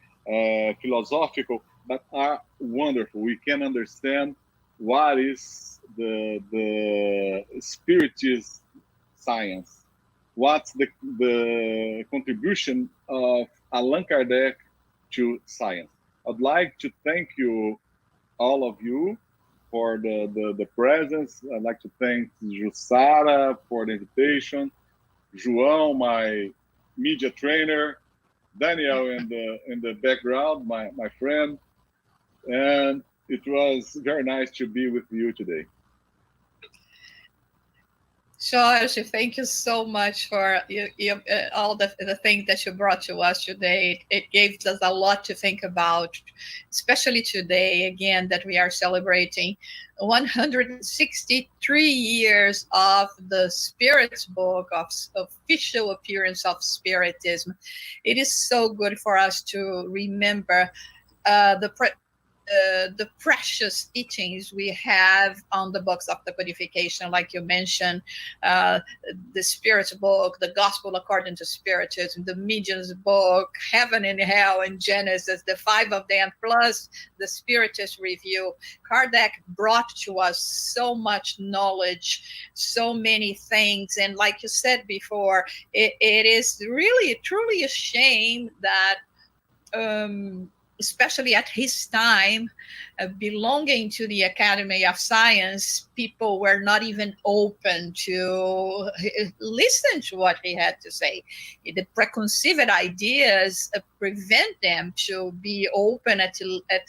philosophical, but are wonderful. We can understand what is the spiritist science, what's the contribution of Allan Kardec to science. I'd like to thank you, all of you, for the presence. I'd like to thank Jussara for the invitation, João, my media trainer, Daniel in the background, my friend, and it was very nice to be with you today. Jorge, thank you so much for all the things that you brought to us today. It gave us a lot to think about, especially today, again, that we are celebrating 163 years of the Spirit's book, of official appearance of Spiritism. It is so good for us to remember the precious teachings we have on the books of the codification, like you mentioned, the Spirit's book, the Gospel according to Spiritism, the Medium's book, Heaven and Hell and Genesis, the 5 of them, plus the Spiritist Review. Kardec brought to us so much knowledge, so many things. And like you said before, it is really, truly a shame that especially at his time, belonging to the Academy of Science, people were not even open to listen to what he had to say. The preconceived ideas prevent them to be open at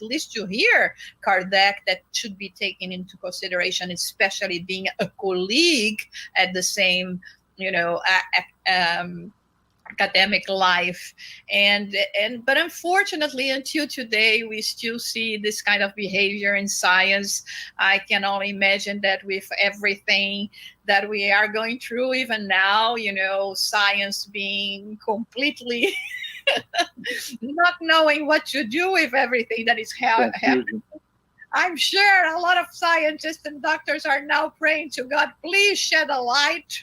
least to hear Kardec, that should be taken into consideration, especially being a colleague at the same, academic life, but unfortunately until today we still see this kind of behavior in science. I can only imagine that with everything that we are going through even now, science being completely not knowing what to do with everything that is happening. I'm sure a lot of scientists and doctors are now praying to God, please shed a light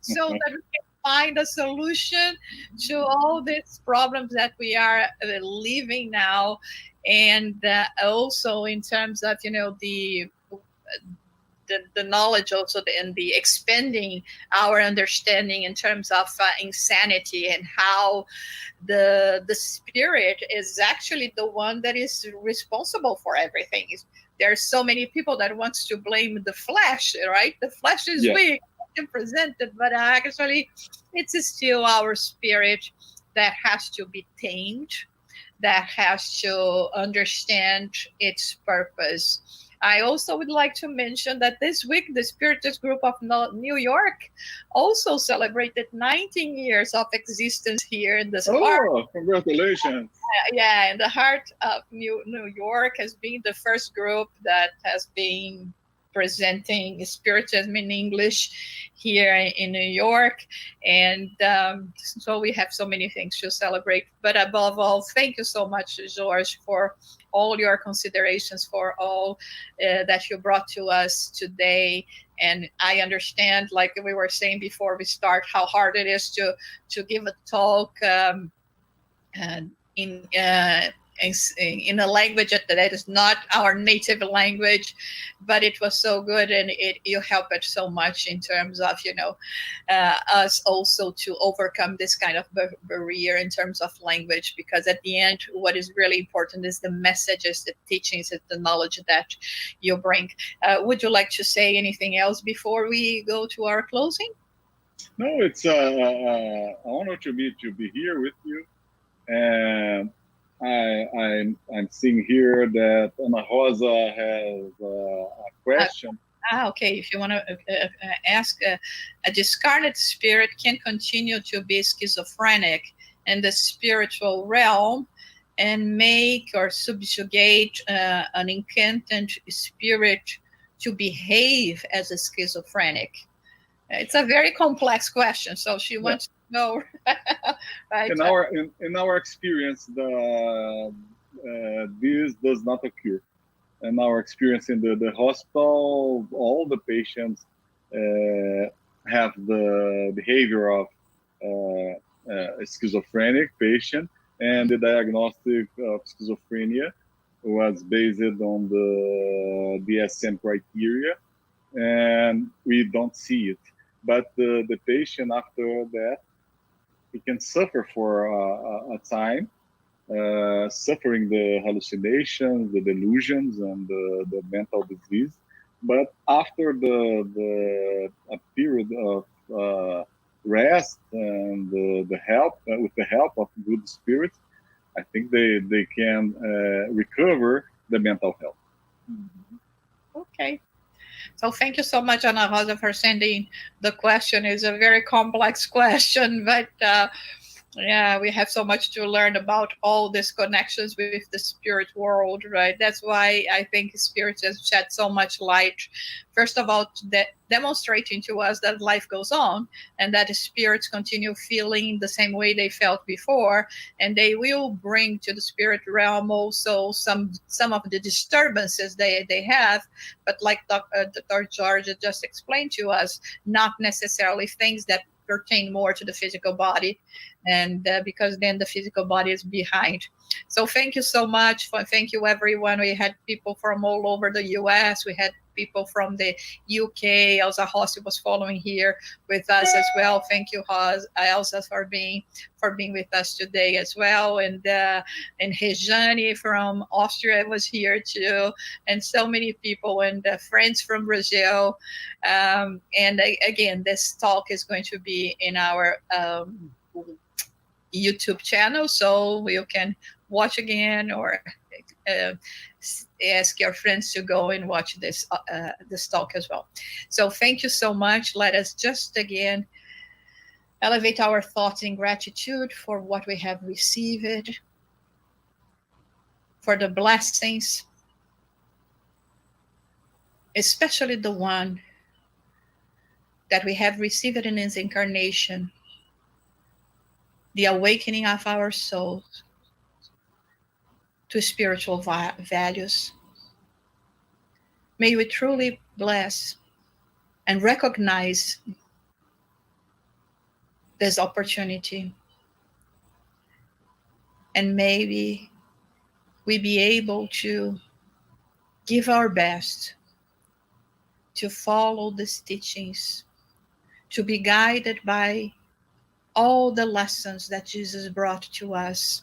so that we can find a solution to all these problems that we are living now. And also in terms of, the knowledge also, and the expanding our understanding in terms of insanity, and how the spirit is actually the one that is responsible for everything. There's so many people that wants to blame the flesh, right? The flesh is weak, presented, but actually it's still our spirit that has to be tamed, that has to understand its purpose. I also would like to mention that this week the Spiritist Group of New York also celebrated 19 years of existence here in this heart. Oh, congratulations. Yeah, in the heart of New York, has been the first group that has been presenting Spiritism in English here in New York. And so we have so many things to celebrate. But above all, thank you so much, Jorge, for all your considerations, for all that you brought to us today. And I understand, like we were saying before we start, how hard it is to give a talk in a language that is not our native language, but it was so good, and you helped it so much in terms of us also to overcome this kind of barrier in terms of language, because at the end what is really important is the messages, the teachings, the knowledge that you bring. Would you like to say anything else before we go to our closing? No, it's an honor to be here with you, and I'm seeing here that Ana Rosa has a question. Okay. If you want to ask, a discarnate spirit can continue to be schizophrenic in the spiritual realm and make or subjugate an incantant spirit to behave as a schizophrenic? It's a very complex question, so she wants to know. Right? In our experience, this does not occur. in our experience in the hospital, all the patients have the behavior of a schizophrenic patient, and the diagnostic of schizophrenia was based on the DSM criteria, and we don't see it. But the patient after that, he can suffer for a time, suffering the hallucinations, the delusions, and the mental disease. But after a period of rest and the help, with the help of good spirits, I think they can recover the mental health. Okay. So thank you so much, Ana Rosa, for sending the question. It's a very complex question, but yeah, we have so much to learn about all these connections with the spirit world, right? That's why I think spirit has shed so much light. First of all, demonstrating to us that life goes on and that the spirits continue feeling the same way they felt before, and they will bring to the spirit realm also some of the disturbances they have, but like Dr. George just explained to us, not necessarily things that pertain more to the physical body, and because then the physical body is behind. So thank you so much. Thank you, everyone. We had people from all over the US. We had people from the UK. Elsa Rossi was following here with us as well. Thank you, Elsa, for being with us today as well. And Rejane from Austria was here too, and so many people, and friends from Brazil. And again, this talk is going to be in our YouTube channel, so you can watch again or ask your friends to go and watch this talk as well. So thank you so much. Let us just again elevate our thoughts in gratitude for what we have received, for the blessings, especially the one that we have received in this incarnation, the awakening of our souls to spiritual values. May we truly bless and recognize this opportunity, and maybe we be able to give our best to follow these teachings, to be guided by all the lessons that Jesus brought to us.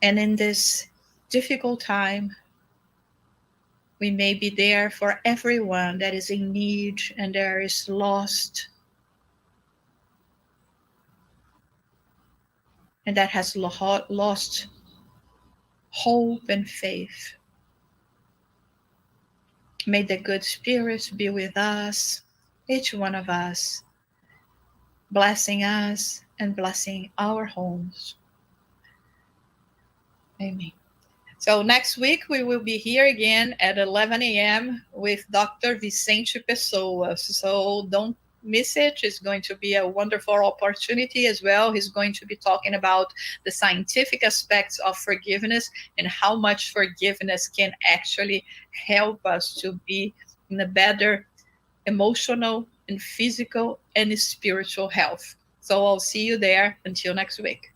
And in this difficult time, we may be there for everyone that is in need and there is lost, and that has lost hope and faith. May the good spirits be with us, each one of us, blessing us and blessing our homes. Amen. So next week we will be here again at 11 a.m. with Dr. Vicente Pessoa. So don't miss it. It's going to be a wonderful opportunity as well. He's going to be talking about the scientific aspects of forgiveness and how much forgiveness can actually help us to be in a better emotional and physical and spiritual health. So I'll see you there. Until next week.